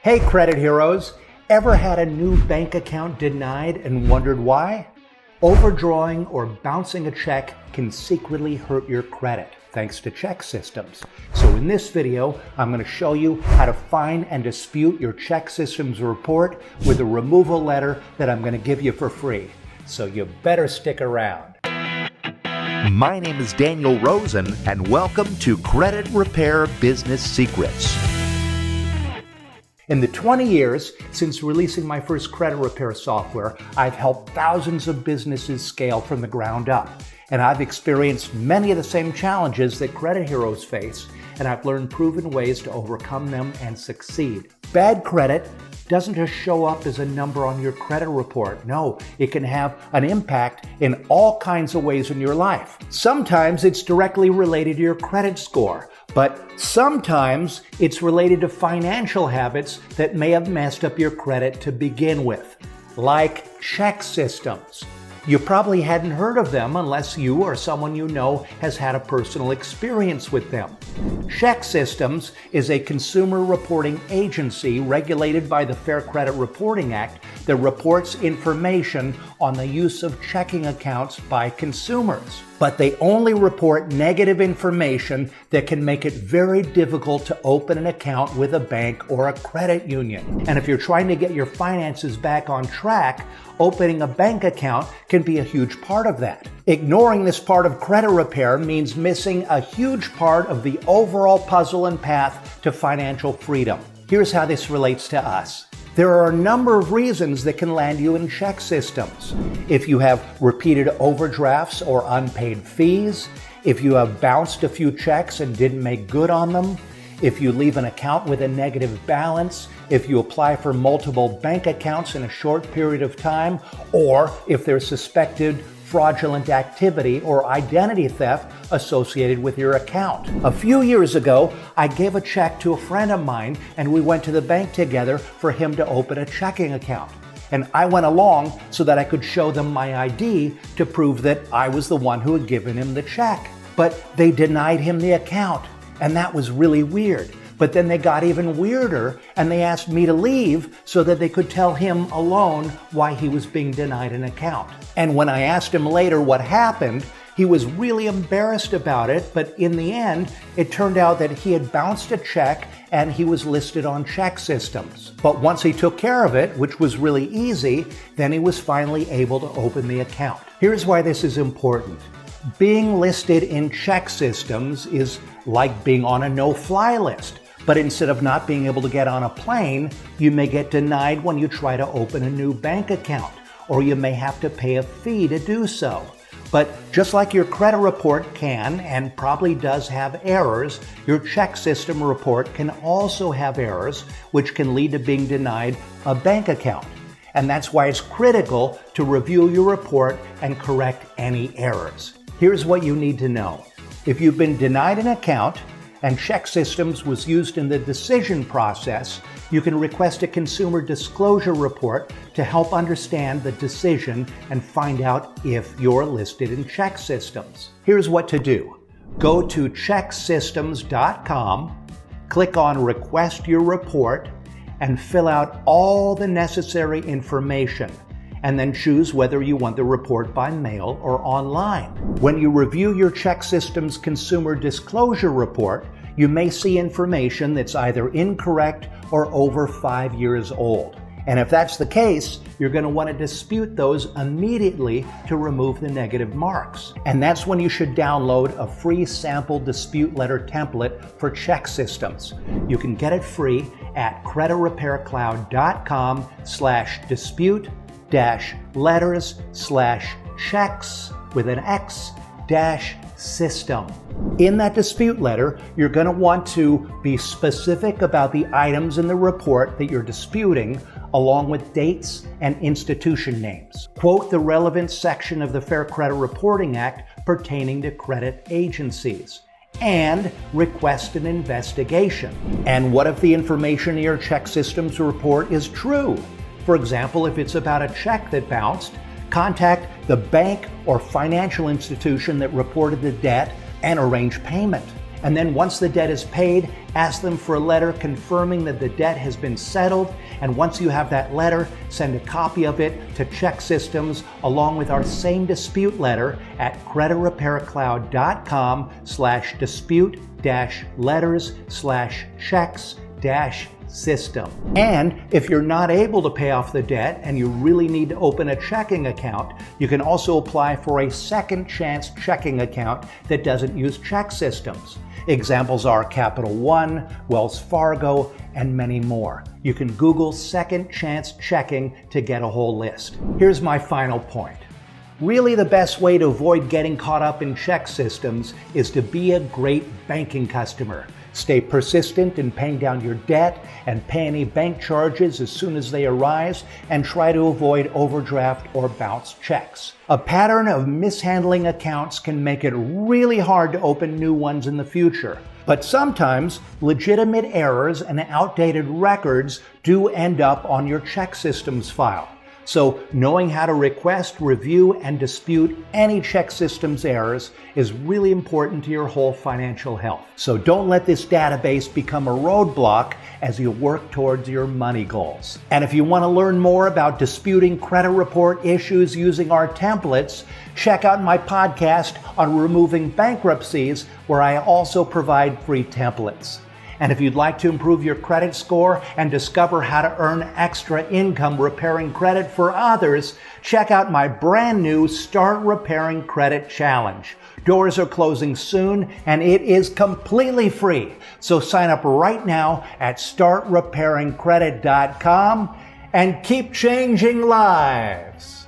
Hey credit heroes, ever had a new bank account denied and wondered why? Overdrawing or bouncing a check can secretly hurt your credit, thanks to ChexSystems. So in this video, I'm going to show you how to find and dispute your ChexSystems report with a removal letter that I'm going to give you for free. So you better stick around. My name is Daniel Rosen, and welcome to Credit Repair Business Secrets. In the 20 years since releasing my first credit repair software, I've helped thousands of businesses scale from the ground up. And I've experienced many of the same challenges that credit heroes face, and I've learned proven ways to overcome them and succeed. Bad credit doesn't just show up as a number on your credit report. No, it can have an impact in all kinds of ways in your life. Sometimes it's directly related to your credit score, but sometimes it's related to financial habits that may have messed up your credit to begin with, like ChexSystems. You probably hadn't heard of them unless you or someone you know has had a personal experience with them. ChexSystems is a consumer reporting agency regulated by the Fair Credit Reporting Act that reports information on the use of checking accounts by consumers. But they only report negative information that can make it very difficult to open an account with a bank or a credit union. And if you're trying to get your finances back on track, opening a bank account can be a huge part of that. Ignoring this part of credit repair means missing a huge part of the overall puzzle and path to financial freedom. Here's how this relates to us. There are a number of reasons that can land you in ChexSystems. If you have repeated overdrafts or unpaid fees, if you have bounced a few checks and didn't make good on them, if you leave an account with a negative balance, if you apply for multiple bank accounts in a short period of time, or if there's suspected fraudulent activity or identity theft associated with your account. A few years ago, I gave a check to a friend of mine and we went to the bank together for him to open a checking account. And I went along so that I could show them my ID to prove that I was the one who had given him the check. But they denied him the account, and that was really weird. But then they got even weirder and they asked me to leave so that they could tell him alone why he was being denied an account. And when I asked him later what happened, he was really embarrassed about it, but in the end, it turned out that he had bounced a check and he was listed on ChexSystems. But once he took care of it, which was really easy, then he was finally able to open the account. Here's why this is important. Being listed in ChexSystems is like being on a no-fly list. But instead of not being able to get on a plane, you may get denied when you try to open a new bank account, or you may have to pay a fee to do so. But just like your credit report can and probably does have errors, your ChexSystem report can also have errors, which can lead to being denied a bank account. And that's why it's critical to review your report and correct any errors. Here's what you need to know. If you've been denied an account, and ChexSystems was used in the decision process, you can request a consumer disclosure report to help understand the decision and find out if you're listed in ChexSystems. Here's what to do. Go to ChexSystems.com, click on Request Your Report, and fill out all the necessary information, and then choose whether you want the report by mail or online. When you review your ChexSystems Consumer Disclosure Report, you may see information that's either incorrect or over 5 years old. And if that's the case, you're going to want to dispute those immediately to remove the negative marks. And that's when you should download a free sample dispute letter template for ChexSystems. You can get it free at creditrepaircloud.com/dispute-letters/checks with an X -system. In that dispute letter, you're going to want to be specific about the items in the report that you're disputing, along with dates and institution names. Quote the relevant section of the Fair Credit Reporting Act pertaining to credit agencies, and request an investigation. And what if the information in your ChexSystems report is true? For example, if it's about a check that bounced, contact the bank or financial institution that reported the debt and arrange payment. And then once the debt is paid, ask them for a letter confirming that the debt has been settled. And once you have that letter, send a copy of it to ChexSystems along with our same dispute letter at creditrepaircloud.com/dispute-letters/checks-system. And if you're not able to pay off the debt and you really need to open a checking account, you can also apply for a second chance checking account that doesn't use ChexSystems. Examples are Capital One, Wells Fargo, and many more. You can Google second chance checking to get a whole list. Here's my final point. Really, the best way to avoid getting caught up in ChexSystems is to be a great banking customer. Stay persistent in paying down your debt and pay any bank charges as soon as they arise, and try to avoid overdraft or bounce checks. A pattern of mishandling accounts can make it really hard to open new ones in the future. But sometimes legitimate errors and outdated records do end up on your ChexSystems file. So knowing how to request, review, and dispute any ChexSystems errors is really important to your whole financial health. So don't let this database become a roadblock as you work towards your money goals. And if you want to learn more about disputing credit report issues using our templates, check out my podcast on removing bankruptcies, where I also provide free templates. And if you'd like to improve your credit score and discover how to earn extra income repairing credit for others, check out my brand new Start Repairing Credit Challenge. Doors are closing soon, and it is completely free. So sign up right now at startrepairingcredit.com and keep changing lives.